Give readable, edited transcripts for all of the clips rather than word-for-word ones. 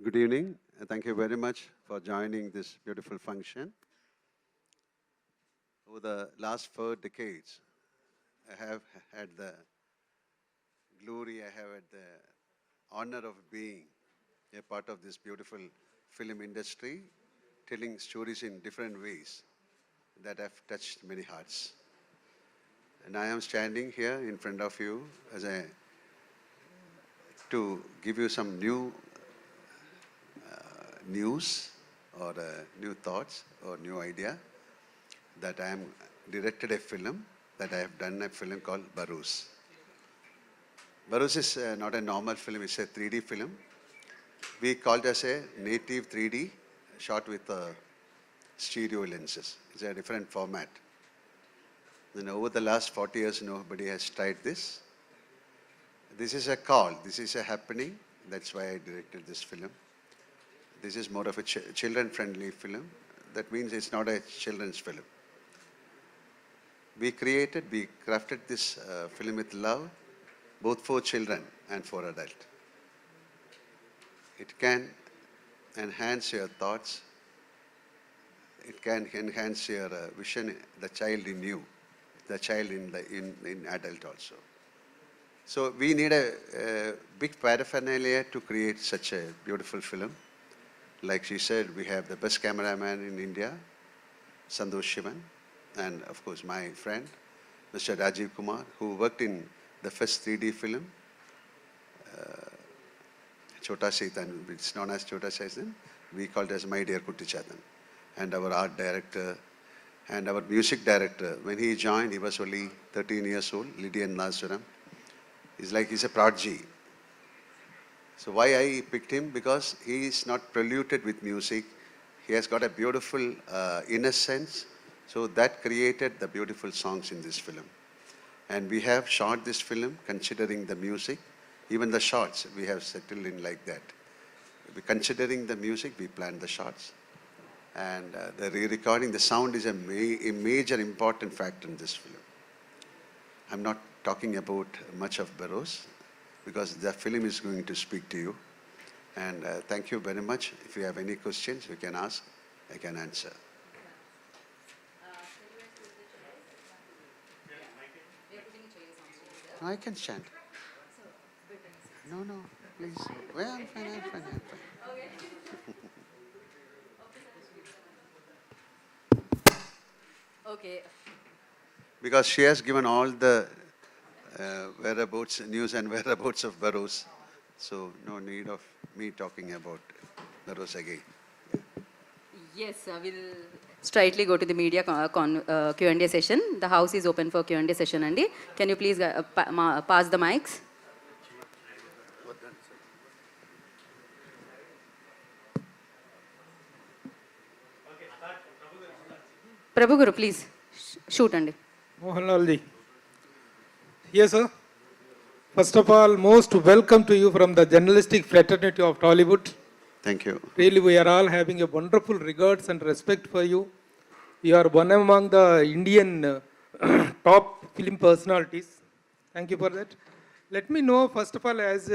Good evening. Thank you very much for joining this beautiful function. Over the last 4 decades, I have had the glory, I have had the honor of being a part of this beautiful film industry, telling stories in different ways that have touched many hearts. And I am standing here in front of you to give you some new news or new thoughts or new idea that I am directed a film, that I have done a film called Baros. Baros is not a normal film, it's a 3D film. We call it as a native 3D shot with stereo lenses. It's a different format. And over the last 40 years, nobody has tried this. This is a call, this is a happening. That's why I directed this film. This is more of a children-friendly film. That means it's not a children's film. We crafted this film with love, both for children and for adults. It can enhance your thoughts. It can enhance your vision, the child in you, the child in adult also. So we need a big paraphernalia to create such a beautiful film. Like she said, we have the best cameraman in India, Santosh Shivan, and of course my friend, Mr. Rajiv Kumar, who worked in the first 3D film, Chota Satan, it's known as Chota Satan. We call it as My Dear Kutti Chatan. And our art director and our music director, when he joined, he was only 13 years old, Lydian Nazuram. He's a prodigy. So why I picked him? Because he is not polluted with music. He has got a beautiful innocence. So that created the beautiful songs in this film. And we have shot this film considering the music. Even the shots, we have settled in like that. Considering the music, we planned the shots. And the re-recording, the sound is a major important factor in this film. I'm not talking about much of Baros, because the film is going to speak to you. And thank you very much. If you have any questions, you can ask. I can answer. I can stand. No, please. Well, I'm fine. Okay. Because she has given all the whereabouts, news and whereabouts of Barroz. So no need of me talking about Barroz again. Yes, we'll straightly go to the media Q&A session. The house is open for Q&A session, Andy. Can you please pass the mics? Prabhu Guru, please shoot, Andy. Mohanlal ji. Yes, sir. First of all, most welcome to you from the journalistic fraternity of Tollywood. Thank you. Really, we are all having a wonderful regards and respect for you. You are one among the Indian top film personalities. Thank you for that. Let me know, first of all, as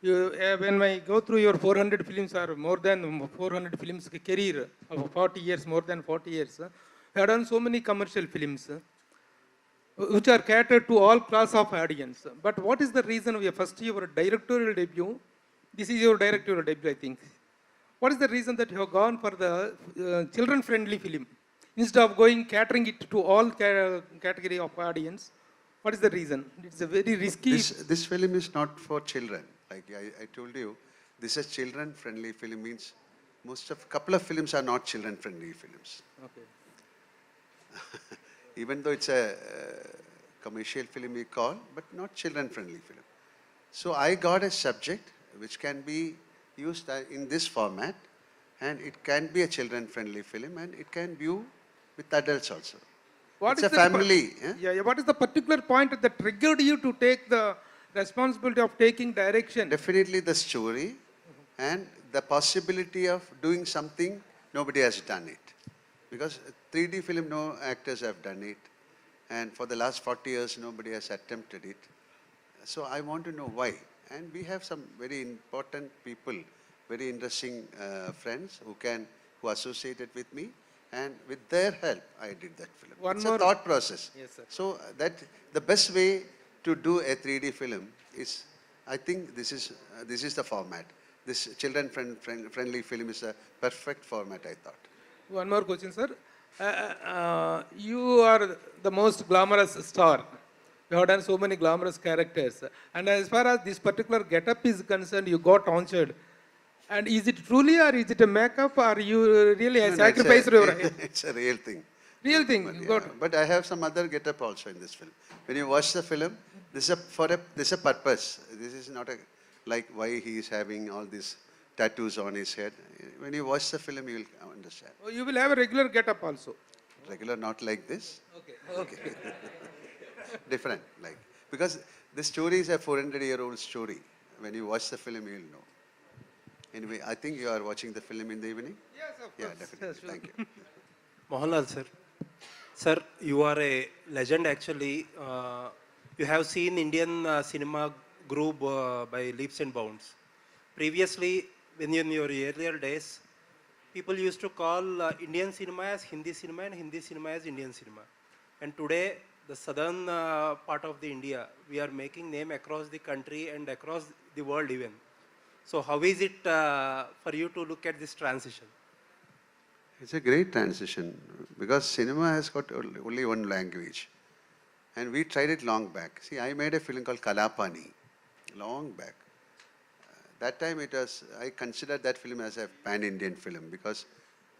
when I go through your 400 films or more than 400 films career of 40 years, more than 40 years, you have done so many commercial films which are catered to all class of audience. But what is the reason of first your directorial debut? This is your directorial debut, I think. What is the reason that you have gone for the children-friendly film instead of catering it to all category of audience? What is the reason? It's a very risky. This film is not for children. Like I told you, this is children-friendly film. Means couple of films are not children-friendly films. Okay. Even though it's a commercial film we call, but not children-friendly film. So I got a subject which can be used in this format, and it can be a children-friendly film, and it can view with adults also. It's a family. What is the particular point that triggered you to take the responsibility of taking direction? Definitely the story and the possibility of doing something nobody has done it. Because 3D film, no actors have done it. And for the last 40 years, nobody has attempted it. So I want to know why. And we have some very important people very interesting friends who associated with me, and with their help, I did that film. One It's more. a thought process. Yes, sir. So that the best way to do a 3D film is, I think this is the format. This friendly film is a perfect format, I thought. One more question, sir. You are the most glamorous star. You have done so many glamorous characters. And as far as this particular getup is concerned, you got answered. And is it truly or is it a makeup or you really No, no, sacrificed your it's a real thing. real thing? But, You yeah, got but I have some other getup also in this film. When you watch the film, this is a purpose. This is not a like why he is having all these tattoos on his head. When you watch the film, you will understand. Oh, you will have a regular getup also. Regular, not like this. Okay. Different, like because the story is a 400-year-old story. When you watch the film, you will know. Anyway, I think you are watching the film in the evening. Yes, of Yeah, course. definitely. Sure. Thank you. Mohanlal sir. Sir, you are a legend actually. You have seen Indian cinema group by leaps and bounds. Previously, when in your earlier days, people used to call Indian cinema as Hindi cinema and Hindi cinema as Indian cinema. And today, the southern part of the India, we are making name across the country and across the world even. So how is it for you to look at this transition? It's a great transition because cinema has got only one language. And we tried it long back. See, I made a film called Kalapani, long back. That time I considered that film as a pan-Indian film because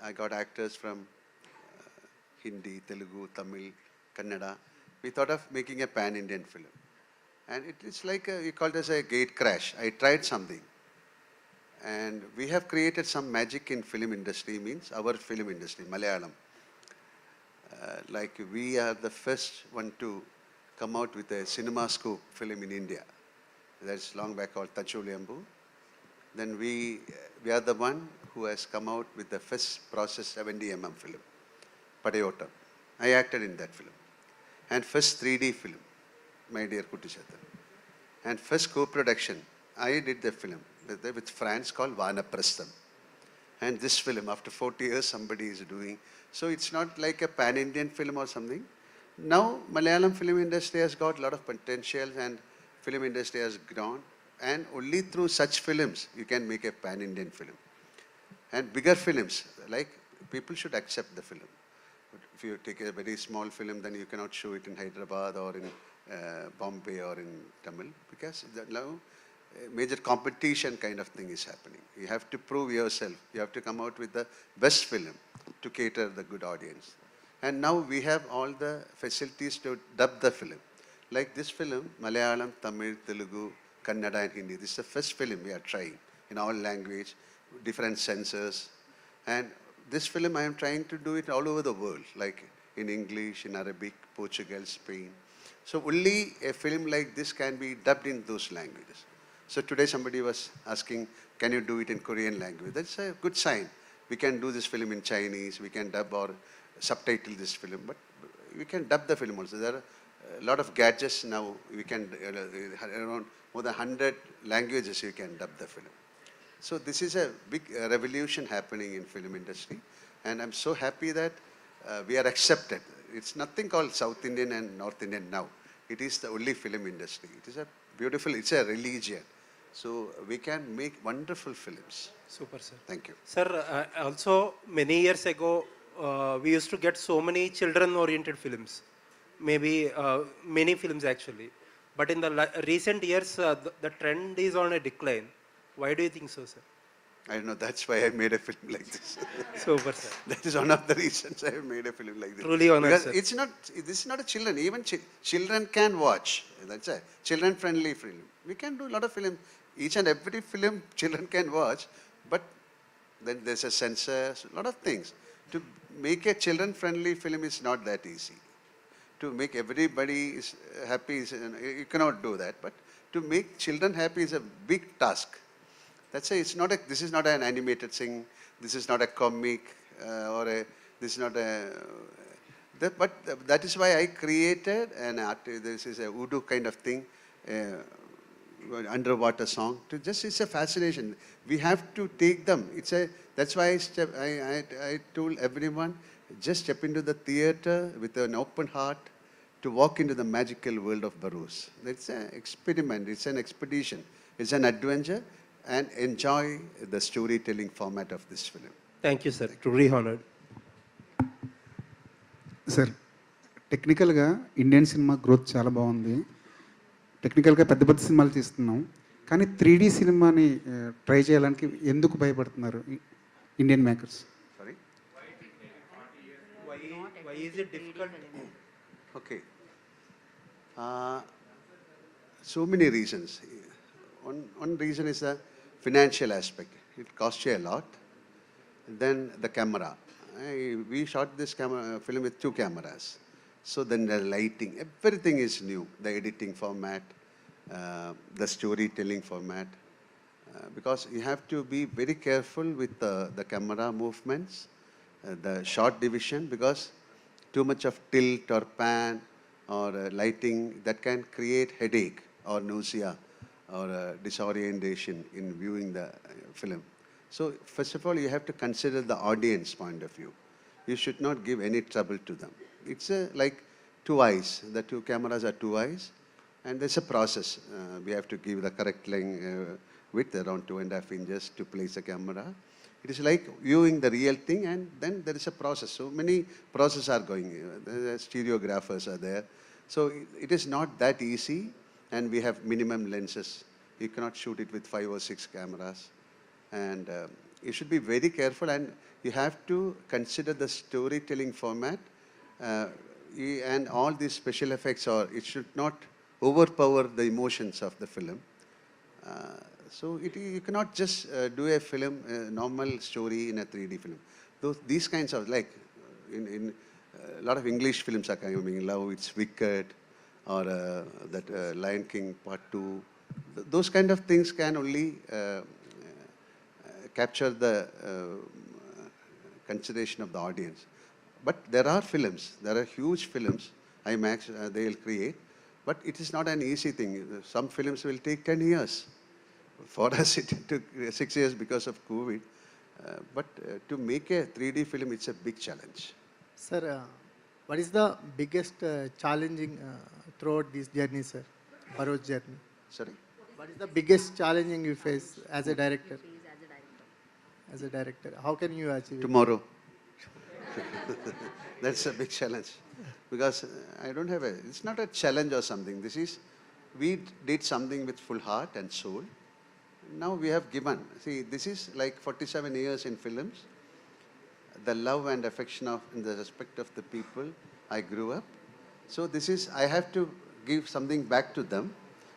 I got actors from Hindi, Telugu, Tamil, Kannada. We thought of making a pan-Indian film. And it's like, we called it as a gate crash. I tried something. And we have created some magic in film industry, means our film industry, Malayalam. Like we are the first one to come out with a cinema scope film in India. That's long back called Tachuliambu. Then we are the one who has come out with the first process 70mm film, Padayottam. I acted in that film. And first 3D film, My Dear Kuttichatan. And first co-production, I did the film with France called Vanaprastham. And this film, after 40 years, somebody is doing. So it's not like a pan-Indian film or something. Now, Malayalam film industry has got a lot of potential and film industry has grown. And only through such films, you can make a pan-Indian film. And bigger films, like people should accept the film. If you take a very small film, then you cannot show it in Hyderabad or in Bombay or in Tamil, because now major competition kind of thing is happening. You have to prove yourself. You have to come out with the best film to cater the good audience. And now we have all the facilities to dub the film. Like this film, Malayalam, Tamil, Telugu, Kannada and Hindi. This is the first film we are trying in all language, different censors. And this film I am trying to do it all over the world, like in English, in Arabic, Portugal, Spain. So only a film like this can be dubbed in those languages. So today somebody was asking, can you do it in Korean language? That's a good sign. We can do this film in Chinese, we can dub or subtitle this film, but we can dub the film also. There are a lot of gadgets now. We can, around more than 100 languages you can dub the film. So this is a big revolution happening in film industry. And I'm so happy that we are accepted. It's nothing called South Indian and North Indian now. It is the only film industry. It is a beautiful, it's a religion. So we can make wonderful films. Super, sir. Thank you. Sir, also many years ago, we used to get so many children-oriented films. Maybe many films actually. But in the recent years, the trend is on a decline. Why do you think so, sir? I don't know, that's why I made a film like this. Super, sir. That is one of the reasons I have made a film like this. Truly honored, because sir. it's not, this is not a children, even children can watch. That's a children-friendly film. We can do a lot of films. Each and every film children can watch, but then there's a censor, a lot of things. To make a children-friendly film is not that easy. To make everybody happy, you cannot do that. But to make children happy is a big task. That's why it's not a, this is not an animated thing, this is not a comic, this is not a, but that is why I created an art, this is a voodoo kind of thing, underwater song. To just it's a fascination. We have to take them. That's why I told everyone, just step into the theater with an open heart to walk into the magical world of Baros. It's an experiment. It's an expedition. It's an adventure, and enjoy the storytelling format of this film. Thank you, sir. Truly honored. Sir టెక్నికల్గా Indian cinema growth చాలా బాగుంది. టెక్నికల్గా పెద్ద పెద్ద సినిమాలు తీస్తున్నాం, కానీ 3D సినిమాని ట్రై చేయడానికి ఎందుకు భయపడుతున్నారు Indian makers? Sorry? Why is it difficult? Okay. So many reasons. One reason is the financial aspect. It costs you a lot. Then the camera. We shot this film with 2 cameras. So then the lighting, everything is new. The editing format, the storytelling format. Because you have to be very careful with the camera movements, the shot division, because too much of tilt or pan or lighting, that can create headache or nausea or disorientation in viewing the film. So first of all, you have to consider the audience point of view. You should not give any trouble to them. It's like 2 eyes. The 2 cameras are 2 eyes, and there's a process. We have to give the correct width, around 2.5 inches, to place the camera. It is like viewing the real thing, and then there is a process. So many processes are going. The stereographers are there. So it is not that easy, and we have minimum lenses. You cannot shoot it with 5 or 6 cameras. And you should be very careful, and you have to consider the storytelling format, and all these special effects, or it should not overpower the emotions of the film. So you cannot just do a film, a normal story in a 3D film. These kinds of, like in a lot of English films are coming, Love, It's Wicked, or that Lion King Part 2. Those kind of things can only capture the consideration of the audience. But there are films, there are huge films, IMAX, they will create, but it is not an easy thing. Some films will take 10 years. For us, it took 6 years because of COVID. But to make a 3D film, it's a big challenge. Sir, what is the biggest challenging throughout this journey, sir? Barroz journey. Sorry? What is the biggest challenging you face as a director? As a director, how can you achieve it? Tomorrow. That's a big challenge. Because I don't have it's not a challenge or something. We did something with full heart and soul. Now we have given. See, this is like 47 years in films. The love and affection and the respect of the people I grew up. So I have to give something back to them.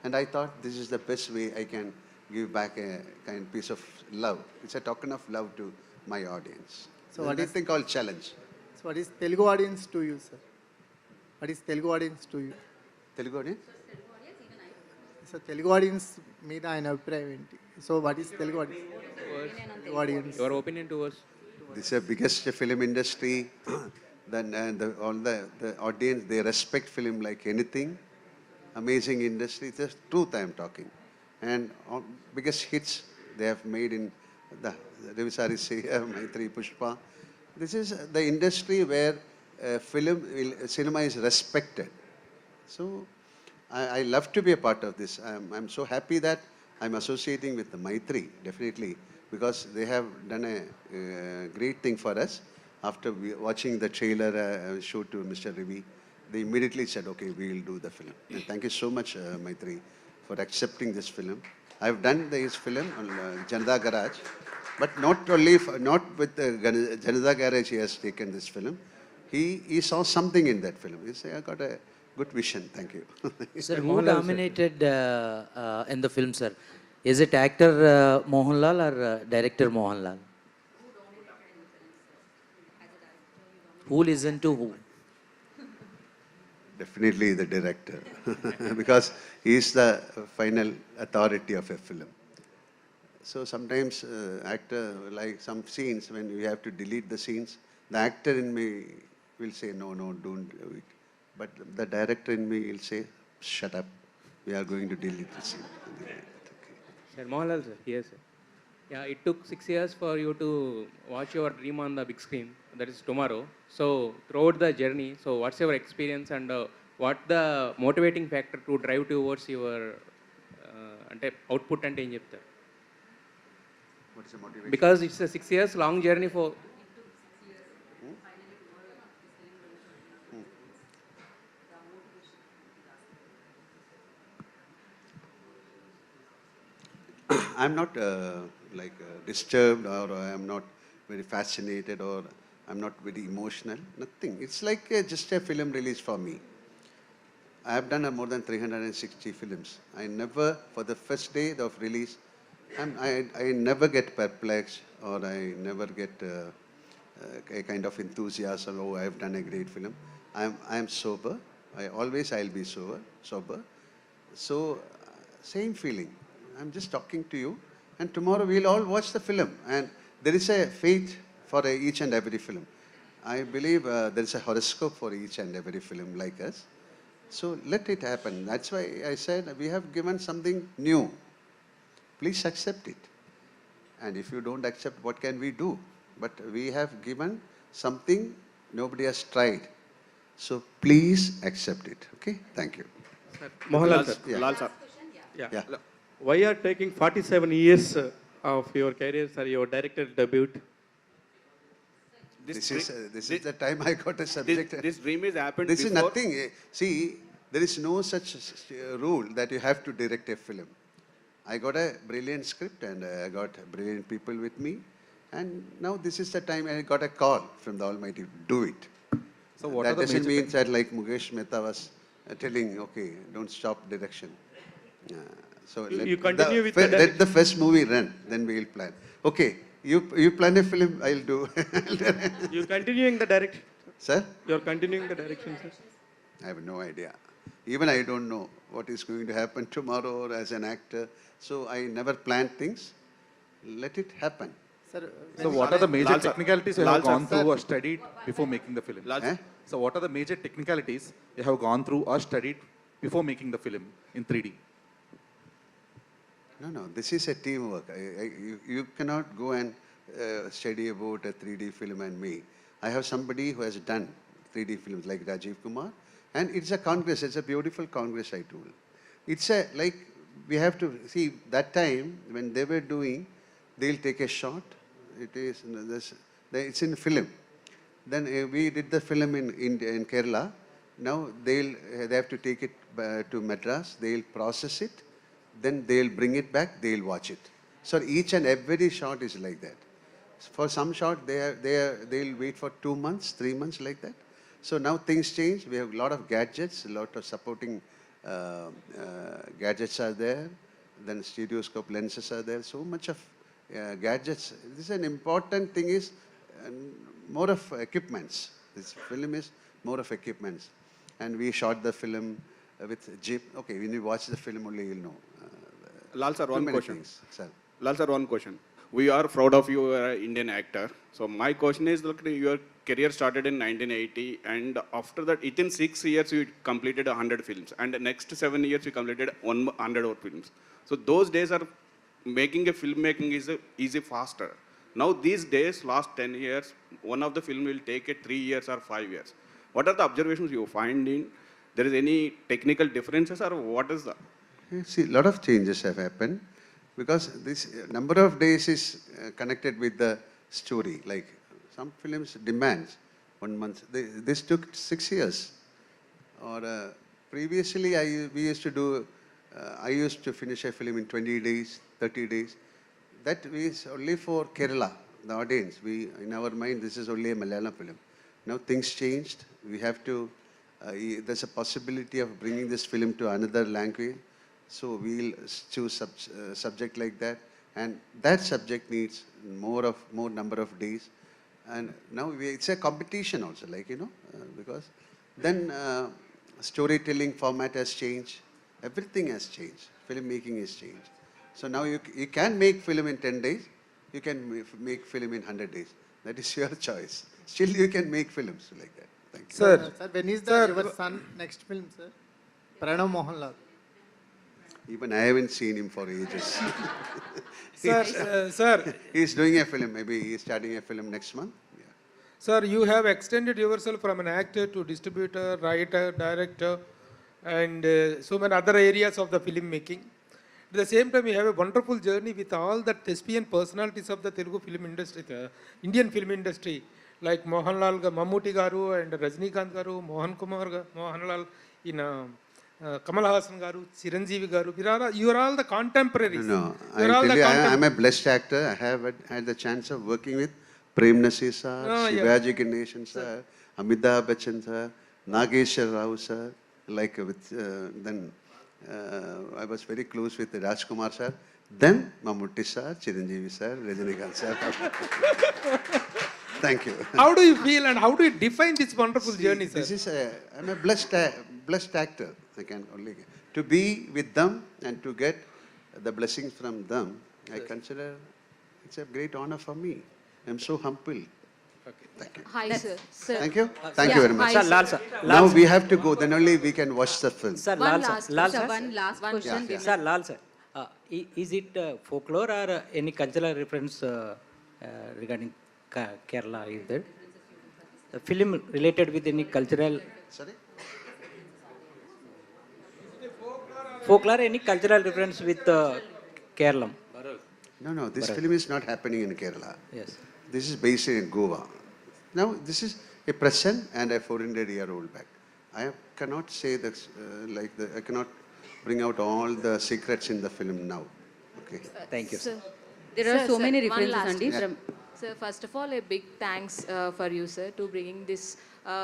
And I thought this is the best way I can give back a kind piece of love. It's a token of love to my audience. So what is nothing called challenge. So what is Telugu audience to you, sir? What is Telugu audience to you? Telugu audience? So Telugu audience మీద ఆయన అభిప్రాయం ఏంటి? So what is Telugu audience? Your opinion towards? This is the biggest film industry. Then all the audience, they respect film like anything. Amazing industry. It's the truth I am talking. And biggest hits they have made in the Revisari Seya, Maitri, Pushpa. This is the industry where cinema is respected. So I love to be a part of this. I'm so happy that I'm associating with the Maitri, definitely, because they have done a great thing for us. After watching the trailer show to Mr. Ravi, they immediately said, okay, we will do the film. And thank you so much, Maitri, for accepting this film. I've done this film on Janata Garage, but not with Janata Garage he has taken this film. He saw something in that film. He said, I got a good vision. Thank you. Sir, who dominated in the film, sir? Is it actor Mohanlal or director Mohanlal? Who listened to who? Definitely the director, because he is the final authority of a film. So sometimes actor, like some scenes, when we have to delete the scenes, the actor in me will say, no, don't do it. But the director in me will say, shut up, we are going to delete the scene. Okay. Sir, Mohanlal sir, here sir. Yeah, it took 6 years for you to watch your dream on the big screen, that is tomorrow. So, throughout the journey, so what's your experience and what the motivating factor to drive towards your అంటే output అంటే ఏం చెప్తారు? What is the motivation? Because it's a 6 years long journey for I'm not disturbed, or I am not very fascinated, or I'm not very emotional. Nothing. It's like just a film release for me. I have done more than 360 films. I never, for the first day of release, I never get perplexed, or I never get a kind of enthusiasm. Oh, I have done a great film. I am sober. I'll be sober. So, same feeling. I'm just talking to you, and tomorrow we'll all watch the film. And there is a fate for each and every film. I believe there is a horoscope for each and every film like us. So let it happen. That's why I said we have given something new. Please accept it. And if you don't accept, what can we do? But we have given something nobody has tried. So please accept it. Okay? Thank you. Mohanlal sir. Yeah. Lal sir. Yeah. Why are taking 47 years of your career, sir, your director debut? This is the time I got a subject. This dream is happened This is before. nothing. See, there is no such rule that you have to direct a film. I got a brilliant script, and I got brilliant people with me. And now this is the time I got a call from the Almighty. Do it. So what that are the doesn't major mean that like Mukesh Mehta was telling, okay, don't stop direction. So You continue with the let the first movie run, then we will plan. Okay, you plan a film, I'll do. You continuing the direction? Sir? You're continuing the direction, sir? I have no idea. Even I don't know what is going to happen tomorrow or as an actor. So I never plan things. Let it happen. Sir, So what are the major Lal sir. technicalities you Lal have sir. gone through or studied before making the film? Lal Eh? So what are the major technicalities you have gone through or studied before making the film in 3D? No, this is a teamwork. You cannot go and study about a 3D film and me. I have somebody who has done 3D films like Rajiv Kumar, and it's a congress. It's a beautiful congress, I told. It's we have to see that time when they were doing, they'll take a shot. It's in film. Then we did the film in Kerala. Now they have to take it to Madras. They'll process it. Then they'll bring it back, they'll watch it. So each and every shot is like that. For some shot, they'll wait for 2 months, 3 months like that. So now things change. We have a lot of gadgets, a lot of supporting gadgets are there. Then stereoscope lenses are there. So much of gadgets. This is an important thing is more of equipments. This film is more of equipments. And we shot the film with Jeep. Okay, when you watch the film only, you'll know. Lal sir, Too one many question. things, sir. Lal sir, one question. We are proud of you, Indian actor. So my question is, look, your career started in 1980, and after that, within 6 years, you completed 100 films, and the next 7 years, you completed 100 more films. So those days are making a filmmaking is easy faster. Now these days, last 10 years, one of the film will take 3 years or 5 years. What are the observations you find in? There is any technical differences, or what is the? See, a lot of changes have happened because this number of days is connected with the story. Like some films demands 1 month. This took 6 years. Or previously, we used to do. I used to finish a film in 20 days, 30 days. That is only for Kerala, the audience. In our mind, this is only a Malayalam film. Now things changed. We have to. There's a possibility of bringing this film to another language. So we'll choose subject like that, and that subject needs more number of days. And now it's a competition also, because then storytelling format has changed. Everything has changed. Filmmaking has changed. So now you can make film in 10 days. You can make film in 100 days. That is your choice. Still, you can make films like that. Thank you. sir, when is your son next film, sir? Pranav Mohanlal. Even I haven't seen him for ages. Sir, He's doing a film. Maybe he's starting a film next month. Yeah. sir, you have extended yourself from an actor to distributor, writer, director, and so many other areas of the filmmaking. At the same time, you have a wonderful journey with all the thespian personalities of the Telugu film industry, the Indian film industry, like Mohanlal, Mammootty garu, and Rajnikant garu, Mohanlal in Kamal Hassan garu, Chiranjeevi garu. You are all the contemporaries. No, You are I all tell the you, I'm a blessed actor. I have had the chance of working with Prem Nasir sir, Oh, yeah. Shivaji Ganesan sir, Amitabh Bachchan sir, Nageshwar Rao sir. Like with then I was very close with Rajkumar sir. Then Mammootty sir, Chiranjeevi sir, Rajnikant sir. Thank you. How do you feel and how do you define this wonderful journey, sir? I'm a blessed actor. I can only to be with them and to get the blessings from them. I consider it's a great honor for me. I'm so humble. Thank you. Hi, sir. Sir. Thank you. Thank you very much. Hi, Lal sir. Now we have to go. Then only we can watch the film. Sir, One Lal last sir. Lal question. sir. One last question. Yeah. Sir, Lal sir. Is it folklore or any cultural reference regarding Kerala? Is there? The film related with any cultural Sorry. folklore, any cultural reference with Kerala? No. This film is not happening in Kerala. Yes. This is based in Goa. Now this is a present and a 400-year-old back. Cannot say that I cannot bring out all the secrets in the film now. Okay. Thank you. Sir. There are so Sir, many one references, last Andy. question. Sir, first of all, a big thanks for you, sir, to bringing this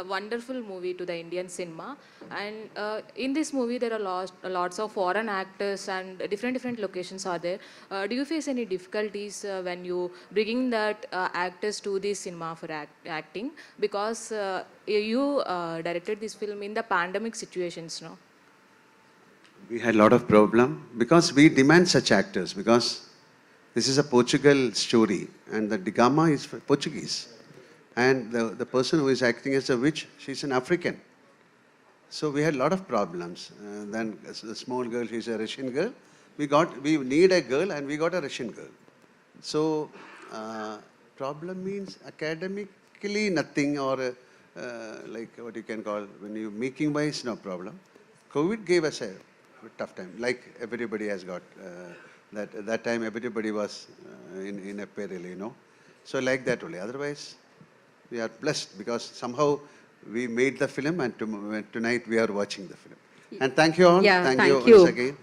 wonderful movie to the Indian cinema. And in this movie, there are lots of foreign actors and different locations are there. Do you face any difficulties when you bringing that actors to the cinema for acting? Because you directed this film in the pandemic situations, no? We had a lot of problem because we demand such actors because this is a Portugal story and the Digama is Portuguese. And the person who is acting as a witch, she's an African. So we had a lot of problems. Then the small girl, she's a Russian girl. We need a girl and we got a Russian girl. So problem means academically nothing or like what you can call, when you making wise, no problem. COVID gave us a tough time, like everybody has got. That time everybody was in a peril, you know. So like that only. Otherwise, we are blessed because somehow we made the film and tonight we are watching the film. And thank you all. Yeah, thank thank you you. once again.